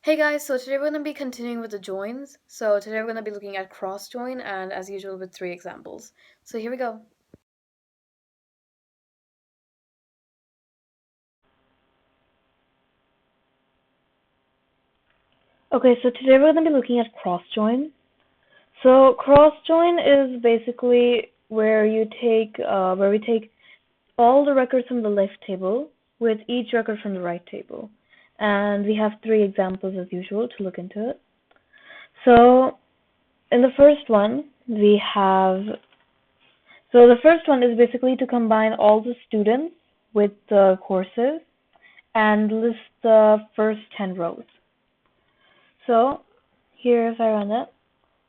Hey guys, so today we're going to be continuing with the joins. So today we're going to be looking at cross join and as usual with 3 examples. So here we go. Okay, so today we're going to be looking at cross join. So cross join is basically where we take all the records from the left table with each record from the right table. And we have 3 examples as usual to look into it. So in the first one, the first one is basically to combine all the students with the courses and list the first 10 rows. So here, if I run it,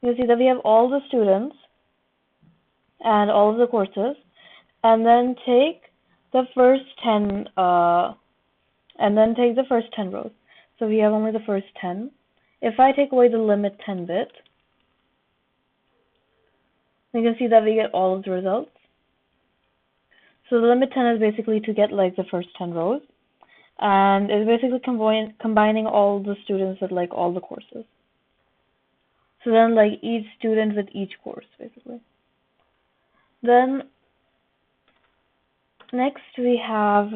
you'll see that we have all the students and all of the courses, and then take the first 10 rows. So we have only the first 10. If I take away the limit 10 bit, you can see that we get all of the results. So the limit 10 is basically to get like the first 10 rows, and it's basically combining all the students with like all the courses. So then like each student with each course basically. Then next we have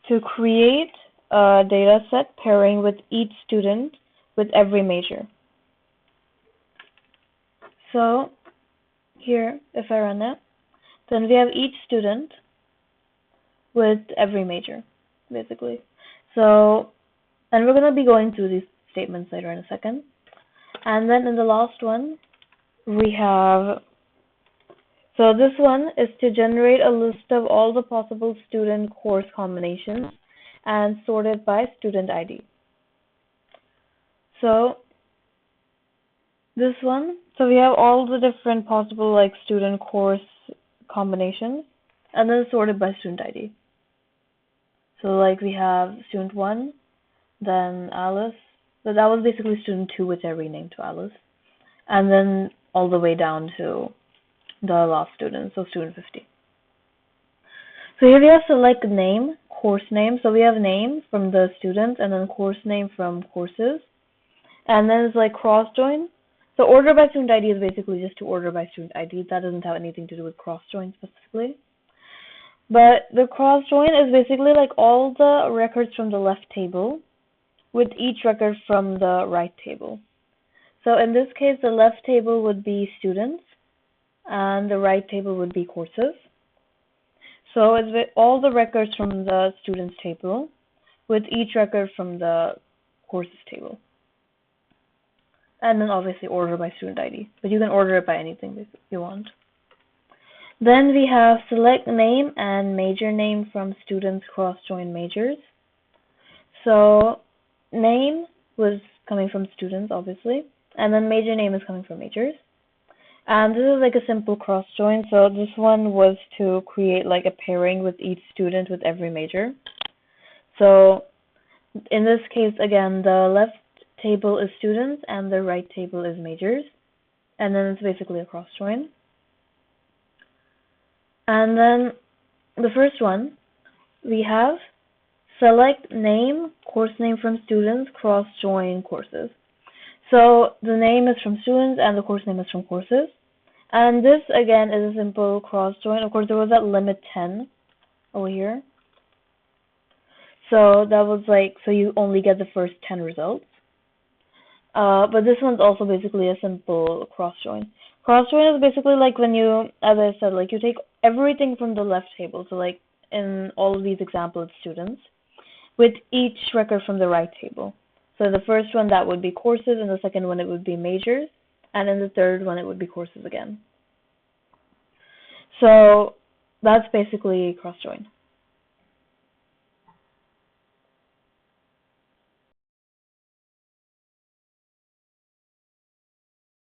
to create a data set pairing with each student with every major. So here, if I run it, then we have each student with every major, basically. So, and we're going to be going through these statements later in a second. And then in the last one, we have, so this one is to generate a list of all the possible student course combinations and sort it by student ID. So this one, so we have all the different possible like student course combinations and then sorted by student ID. So like we have student 1, then Alice, so that was basically student 2 which I renamed to Alice, and then all the way down to the last student, so student 50. So here we have select name, course name, so we have name from the students and then course name from courses, and then it's like cross join. So order by student ID is basically just to order by student ID. That doesn't have anything to do with cross join specifically. But the cross join is basically like all the records from the left table with each record from the right table. So in this case, the left table would be students and the right table would be courses. So it's with all the records from the students table with each record from the courses table. And then obviously order by student ID, but you can order it by anything if you want. Then we have select name and major name from students cross join majors. So name was coming from students obviously, and then major name is coming from majors. And this is like a simple cross join. So this one was to create like a pairing with each student with every major. So in this case, again, the left table is students and the right table is majors. And then it's basically a cross join. And then the first one, we have select name, course name from students, cross join courses. So the name is from students and the course name is from courses. And this again is a simple cross join. Of course, there was that limit 10 over here. So that was like, so you only get the first 10 results. But this one's also basically a simple cross join. Cross join is basically like when you, as I said, like you take everything from the left table. So like in all of these examples, students, with each record from the right table. So the first one, that would be courses, and the second one, it would be majors, and in the third one, it would be courses again. So that's basically cross join.